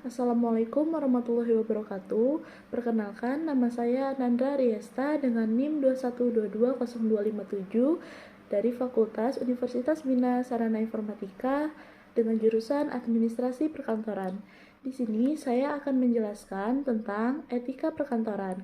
Assalamualaikum warahmatullahi wabarakatuh. Perkenalkan, nama saya Nandra Riesta dengan NIM 2122027 dari Fakultas Universitas Bina Sarana Informatika dengan jurusan Administrasi Perkantoran. Di sini saya akan menjelaskan tentang etika perkantoran.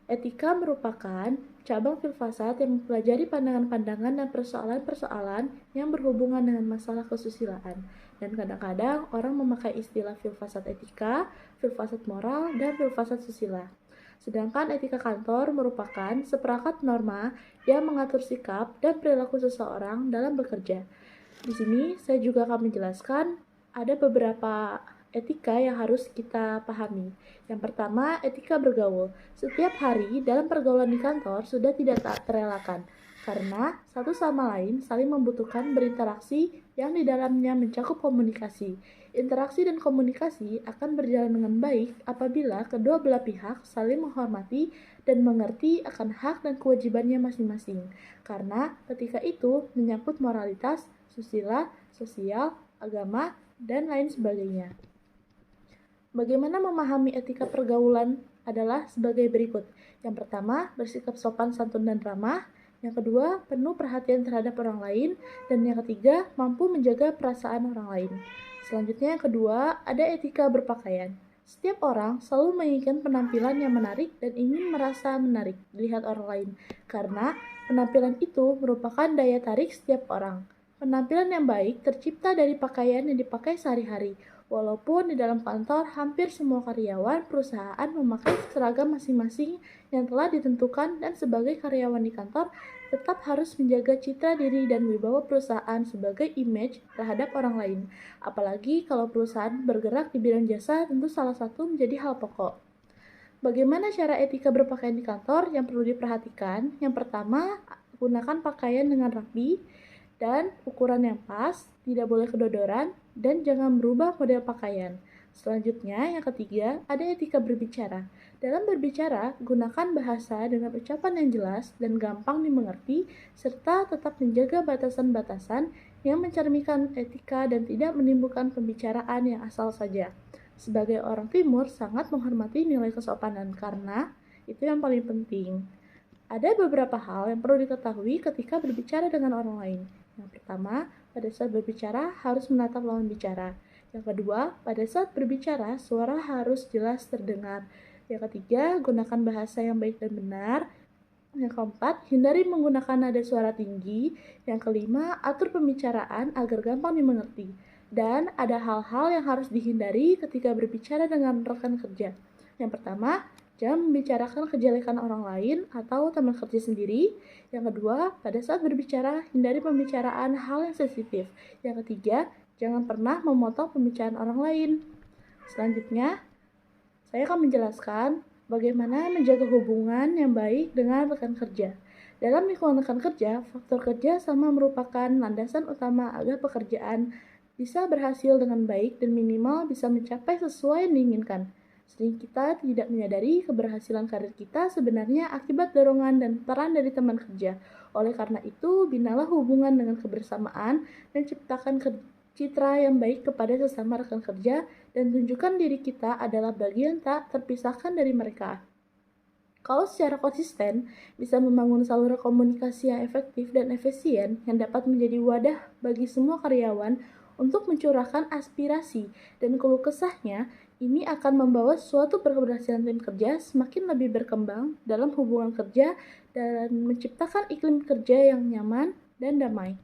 Etika merupakan cabang filsafat yang mempelajari pandangan-pandangan dan persoalan-persoalan yang berhubungan dengan masalah kesusilaan. Dan kadang-kadang orang memakai istilah filsafat etika, filsafat moral, dan filsafat susila. Sedangkan etika kantor merupakan seperangkat norma yang mengatur sikap dan perilaku seseorang dalam bekerja. Di sini saya juga akan menjelaskan ada beberapa etika yang harus kita pahami. Yang pertama, etika bergaul. Setiap hari dalam pergaulan di kantor sudah tidak tak terelakkan, karena satu sama lain saling membutuhkan berinteraksi yang di dalamnya mencakup komunikasi. Interaksi dan komunikasi akan berjalan dengan baik apabila kedua belah pihak saling menghormati dan mengerti akan hak dan kewajibannya masing-masing. Karena ketika itu menyangkut moralitas, susila, sosial, agama, dan lain sebagainya. Bagaimana memahami etika pergaulan adalah sebagai berikut. Yang pertama, bersikap sopan, santun, dan ramah. Yang kedua, penuh perhatian terhadap orang lain. Dan yang ketiga, mampu menjaga perasaan orang lain. Selanjutnya yang kedua, ada etika berpakaian. Setiap orang selalu menginginkan penampilan yang menarik dan ingin merasa menarik dilihat orang lain. Karena penampilan itu merupakan daya tarik setiap orang. Penampilan yang baik tercipta dari pakaian yang dipakai sehari-hari. Walaupun di dalam kantor hampir semua karyawan perusahaan memakai seragam masing-masing yang telah ditentukan dan sebagai karyawan di kantor tetap harus menjaga citra diri dan wibawa perusahaan sebagai image terhadap orang lain. Apalagi kalau perusahaan bergerak di bidang jasa tentu salah satu menjadi hal pokok. Bagaimana cara etika berpakaian di kantor yang perlu diperhatikan? Yang pertama, gunakan pakaian dengan rapi dan ukuran yang pas, tidak boleh kedodoran, dan jangan berubah model pakaian. Selanjutnya, yang ketiga, ada etika berbicara. Dalam berbicara, gunakan bahasa dengan ucapan yang jelas dan gampang dimengerti, serta tetap menjaga batasan-batasan yang mencerminkan etika dan tidak menimbulkan pembicaraan yang asal saja. Sebagai orang Timur, sangat menghormati nilai kesopanan karena itu yang paling penting. Ada beberapa hal yang perlu diketahui ketika berbicara dengan orang lain. Yang pertama, pada saat berbicara harus menatap lawan bicara. Yang kedua, pada saat berbicara suara harus jelas terdengar. Yang ketiga, gunakan bahasa yang baik dan benar. Yang keempat, hindari menggunakan nada suara tinggi. Yang kelima, atur pembicaraan agar gampang dimengerti. Dan ada hal-hal yang harus dihindari ketika berbicara dengan rekan kerja. Yang pertama, jangan membicarakan kejelekan orang lain atau teman kerja sendiri. Yang kedua, pada saat berbicara, hindari pembicaraan hal yang sensitif. Yang ketiga, jangan pernah memotong pembicaraan orang lain. Selanjutnya, saya akan menjelaskan bagaimana menjaga hubungan yang baik dengan rekan kerja. Dalam lingkungan rekan kerja, faktor kerja sama merupakan landasan utama agar pekerjaan bisa berhasil dengan baik dan minimal bisa mencapai sesuai yang diinginkan. Sering kita tidak menyadari keberhasilan karir kita sebenarnya akibat dorongan dan peran dari teman kerja. Oleh karena itu, binalah hubungan dengan kebersamaan dan ciptakan citra yang baik kepada sesama rekan kerja dan tunjukkan diri kita adalah bagian tak terpisahkan dari mereka. Kalau secara konsisten bisa membangun saluran komunikasi yang efektif dan efisien yang dapat menjadi wadah bagi semua karyawan untuk mencurahkan aspirasi dan keluh kesahnya, ini akan membawa suatu keberhasilan tim kerja semakin lebih berkembang dalam hubungan kerja dan menciptakan iklim kerja yang nyaman dan damai.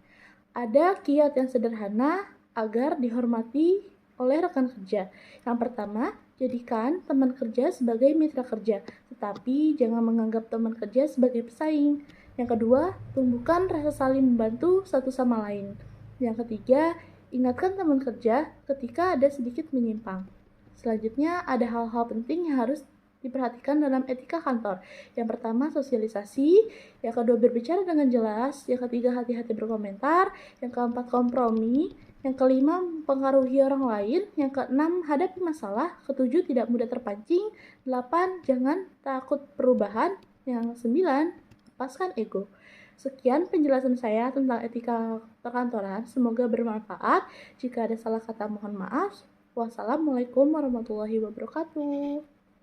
Ada kiat yang sederhana agar dihormati oleh rekan kerja. Yang pertama, jadikan teman kerja sebagai mitra kerja, tetapi jangan menganggap teman kerja sebagai pesaing. Yang kedua, tumbuhkan rasa saling membantu satu sama lain. Yang ketiga, ingatkan teman kerja ketika ada sedikit menyimpang. Selanjutnya, ada hal-hal penting yang harus diperhatikan dalam etika kantor. Yang pertama, sosialisasi. Yang kedua, berbicara dengan jelas. Yang ketiga, hati-hati berkomentar. Yang keempat, kompromi. Yang kelima, mempengaruhi orang lain. Yang keenam, hadapi masalah. Ketujuh, tidak mudah terpancing. 8, jangan takut perubahan. Yang 9, lepaskan ego. Sekian penjelasan saya tentang etika perkantoran. Semoga bermanfaat. Jika ada salah kata, mohon maaf. Wassalamualaikum warahmatullahi wabarakatuh.